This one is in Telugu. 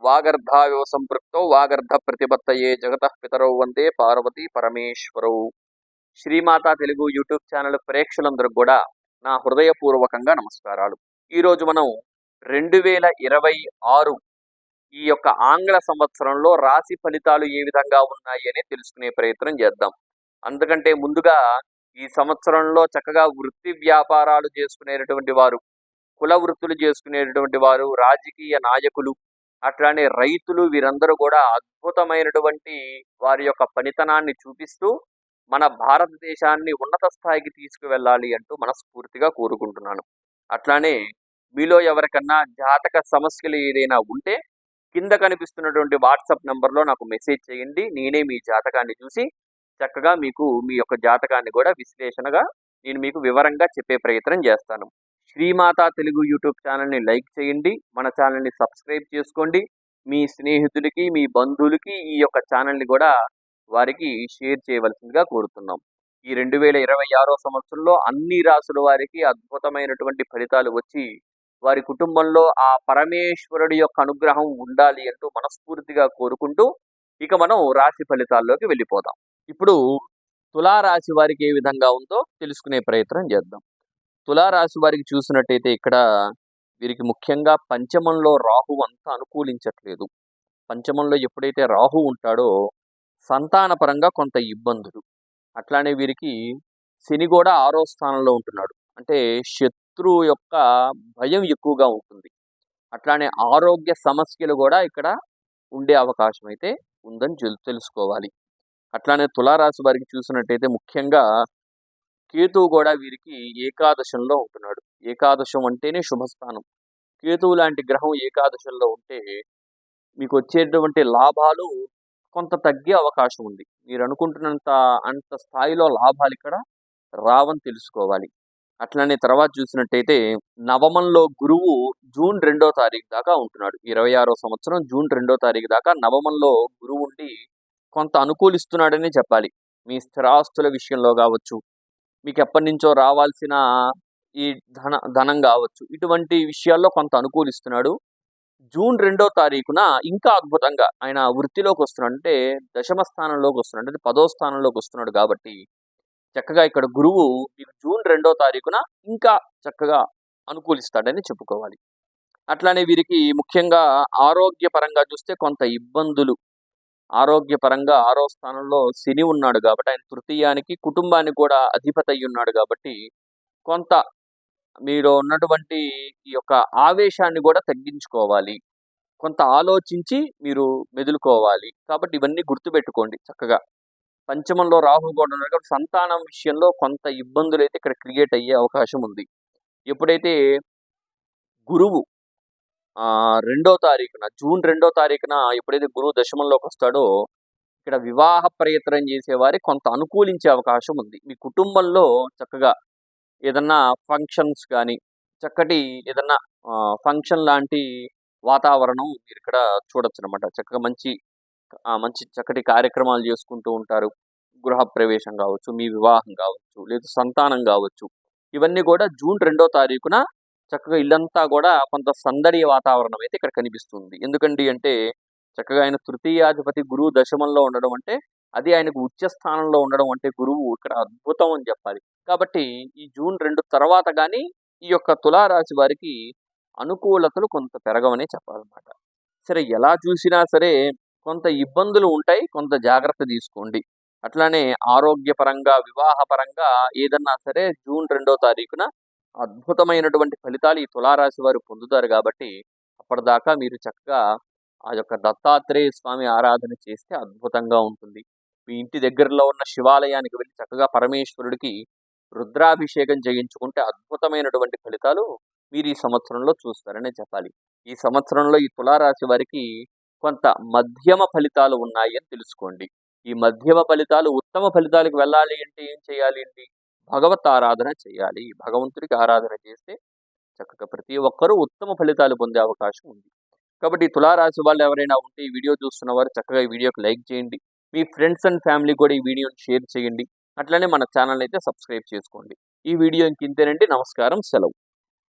వాగర్ధాయో సంపృక్తో వాగర్ధ ప్రతిపత్తయే జగతః పితరౌ వందే పార్వతీ పరమేశ్వరౌ. శ్రీమాతా తెలుగు యూట్యూబ్ ఛానల్ ప్రేక్షకులందరికీ కూడా నా హృదయపూర్వకంగా నమస్కారాలు. ఈరోజు మనం 2026 ఈ యొక్క ఆంగ్ల సంవత్సరంలో రాశి ఫలితాలు ఏ విధంగా ఉన్నాయి అని తెలుసుకునే ప్రయత్నం చేద్దాం. అందుకంటే ముందుగా ఈ సంవత్సరంలో చక్కగా వృత్తి వ్యాపారాలు చేసుకునేటటువంటి వారు, కుల వృత్తులు చేసుకునేటటువంటి వారు, రాజకీయ నాయకులు, అట్లానే రైతులు, వీరందరూ కూడా అద్భుతమైనటువంటి వారి యొక్క పనితనాన్ని చూపిస్తూ మన భారతదేశాన్ని ఉన్నత స్థాయికి తీసుకువెళ్ళాలి అంటూ మనస్ఫూర్తిగా కోరుకుంటున్నాను. అట్లానే మీలో ఎవరికన్నా జాతక సమస్యలు ఏదైనా ఉంటే కింద కనిపిస్తున్నటువంటి వాట్సాప్ నంబర్లో నాకు మెసేజ్ చేయండి. నేనే మీ జాతకాన్ని చూసి చక్కగా మీకు మీ యొక్క జాతకాన్ని కూడా విశ్లేషణగా నేను మీకు వివరంగా చెప్పే ప్రయత్నం చేస్తాను. శ్రీమాతా తెలుగు యూట్యూబ్ ఛానల్ని లైక్ చేయండి, మన ఛానల్ని సబ్స్క్రైబ్ చేసుకోండి. మీ స్నేహితులకి, మీ బంధువులకి ఈ యొక్క ఛానల్ని కూడా వారికి షేర్ చేయవలసిందిగా కోరుతున్నాం. ఈ 2026 సంవత్సరంలో అన్ని రాసుల వారికి అద్భుతమైనటువంటి ఫలితాలు వచ్చి వారి కుటుంబంలో ఆ పరమేశ్వరుడి యొక్క అనుగ్రహం ఉండాలి అంటూ మనస్ఫూర్తిగా కోరుకుంటూ ఇక మనం రాశి ఫలితాల్లోకి వెళ్ళిపోదాం. ఇప్పుడు తులారాశి వారికి ఏ విధంగా ఉందో తెలుసుకునే ప్రయత్నం చేద్దాం. తులారాశి వారికి చూసినట్టయితే ఇక్కడ వీరికి ముఖ్యంగా పంచమంలో రాహు అంతా అనుకూలించట్లేదు. పంచమంలో ఎప్పుడైతే రాహు ఉంటాడో సంతానపరంగా కొంత ఇబ్బందులు, అట్లానే వీరికి శని కూడా 6వ స్థానంలో ఉంటున్నాడు, అంటే శత్రువు యొక్క భయం ఎక్కువగా ఉంటుంది. అట్లానే ఆరోగ్య సమస్యలు కూడా ఇక్కడ ఉండే అవకాశం అయితే ఉందని తెలుసుకోవాలి. అట్లానే తులారాశి వారికి చూసినట్టయితే ముఖ్యంగా కేతువు కూడా వీరికి ఏకాదశంలో ఉంటున్నాడు. ఏకాదశం అంటేనే శుభస్థానం. కేతువు లాంటి గ్రహం ఏకాదశంలో ఉంటే మీకు వచ్చేటువంటి లాభాలు కొంత తగ్గే అవకాశం ఉంది. మీరు అనుకుంటున్నంత స్థాయిలో లాభాలు ఇక్కడ రావని తెలుసుకోవాలి. అట్లనే తర్వాత చూసినట్టయితే నవమంలో గురువు జూన్ 2వ తారీఖు దాకా ఉంటున్నాడు. 26వ సంవత్సరం జూన్ 2వ తారీఖు దాకా నవమంలో గురువు ఉండి కొంత అనుకూలిస్తున్నాడని చెప్పాలి. మీ స్థిరాస్తుల విషయంలో కావచ్చు, మీకు ఎప్పటి నుంచో రావాల్సిన ఈ ధనం కావచ్చు, ఇటువంటి విషయాల్లో కొంత అనుకూలిస్తున్నాడు. జూన్ 2వ తారీఖున ఇంకా అద్భుతంగా ఆయన వృత్తిలోకి వస్తున్నాడు, అంటే దశమ స్థానంలోకి వస్తున్నాడు, అంటే 10వ స్థానంలోకి వస్తున్నాడు. కాబట్టి చక్కగా ఇక్కడ గురువు మీకు జూన్ 2వ తారీఖున ఇంకా చక్కగా అనుకూలిస్తాడని చెప్పుకోవాలి. అట్లానే వీరికి ముఖ్యంగా ఆరోగ్యపరంగా చూస్తే కొంత ఇబ్బందులు. ఆరోగ్యపరంగా 6వ స్థానంలో శని ఉన్నాడు కాబట్టి ఆయన తృతీయానికి, కుటుంబానికి కూడా అధిపతి అయి ఉన్నాడు కాబట్టి కొంత మీరు ఉన్నటువంటి ఈ యొక్క ఆవేశాన్ని కూడా తగ్గించుకోవాలి, కొంత ఆలోచించి మీరు మెదులుకోవాలి. కాబట్టి ఇవన్నీ గుర్తుపెట్టుకోండి. చక్కగా పంచమంలో రాహు కూడా ఉన్నాడు కాబట్టి సంతానం విషయంలో కొంత ఇబ్బందులు అయితే ఇక్కడ క్రియేట్ అయ్యే అవకాశం ఉంది. ఎప్పుడైతే గురువు 2వ తారీఖున జూన్ 2వ తారీఖున ఎప్పుడైతే గురువు దశమంలోకి వస్తాడో ఇక్కడ వివాహ ప్రయత్నం చేసేవారి కొంత అనుకూలించే అవకాశం ఉంది. మీ కుటుంబంలో చక్కగా ఏదన్నా ఫంక్షన్స్ కానీ, చక్కటి ఏదన్నా ఫంక్షన్ లాంటి వాతావరణం మీరు ఇక్కడ చూడొచ్చు అనమాట. చక్కగా మంచి చక్కటి కార్యక్రమాలు చేసుకుంటూ ఉంటారు. గృహప్రవేశం కావచ్చు, మీ వివాహం కావచ్చు, లేదా సంతానం కావచ్చు, ఇవన్నీ కూడా జూన్ 2వ తారీఖున చక్కగా ఇల్లంతా కూడా కొంత సందడి వాతావరణం అయితే ఇక్కడ కనిపిస్తుంది. ఎందుకండి అంటే చక్కగా ఆయన తృతీయాధిపతి గురువు దశమంలో ఉండడం అంటే అది ఆయనకు ఉచ్చ స్థానంలో ఉండడం అంటే గురువు ఇక్కడ అద్భుతం అని చెప్పాలి. కాబట్టి ఈ జూన్ 2 తర్వాత కానీ ఈ యొక్క తులారాశి వారికి అనుకూలతలు కొంత పెరగవనే చెప్పాలన్నమాట. సరే, ఎలా చూసినా సరే కొంత ఇబ్బందులు ఉంటాయి, కొంత జాగ్రత్త తీసుకోండి. అట్లానే ఆరోగ్యపరంగా, వివాహపరంగా ఏదన్నా సరే జూన్ 2వ తారీఖున అద్భుతమైనటువంటి ఫలితాలు ఈ తులారాశి వారు పొందుతారు. కాబట్టి అప్పటిదాకా మీరు చక్కగా ఆ యొక్క దత్తాత్రేయ స్వామి ఆరాధన చేస్తే అద్భుతంగా ఉంటుంది. మీ ఇంటి దగ్గరలో ఉన్న శివాలయానికి వెళ్ళి చక్కగా పరమేశ్వరుడికి రుద్రాభిషేకం చేయించుకుంటే అద్భుతమైనటువంటి ఫలితాలు మీరు ఈ సంవత్సరంలో చూస్తారనే చెప్పాలి. ఈ సంవత్సరంలో ఈ తులారాశి వారికి కొంత మధ్యమ ఫలితాలు ఉన్నాయి అని తెలుసుకోండి. ఈ మధ్యమ ఫలితాలు ఉత్తమ ఫలితాలకు వెళ్ళాలి అంటే ఏం చేయాలి అండి? భగవత్ ఆరాధన చేయాలి. భగవంతుడికి ఆరాధన చేస్తే చక్కగా ప్రతి ఒక్కరూ ఉత్తమ ఫలితాలు పొందే అవకాశం ఉంది. కాబట్టి తులారాశి వాళ్ళు ఎవరైనా ఉంటే ఈ వీడియో చూస్తున్న వారు చక్కగా ఈ వీడియోకి లైక్ చేయండి. మీ ఫ్రెండ్స్ అండ్ ఫ్యామిలీ కూడా ఈ వీడియోని షేర్ చేయండి. అట్లనే మన ఛానల్ అయితే సబ్స్క్రైబ్ చేసుకోండి. ఈ వీడియో ఇంతేనండి. నమస్కారం, సెలవు.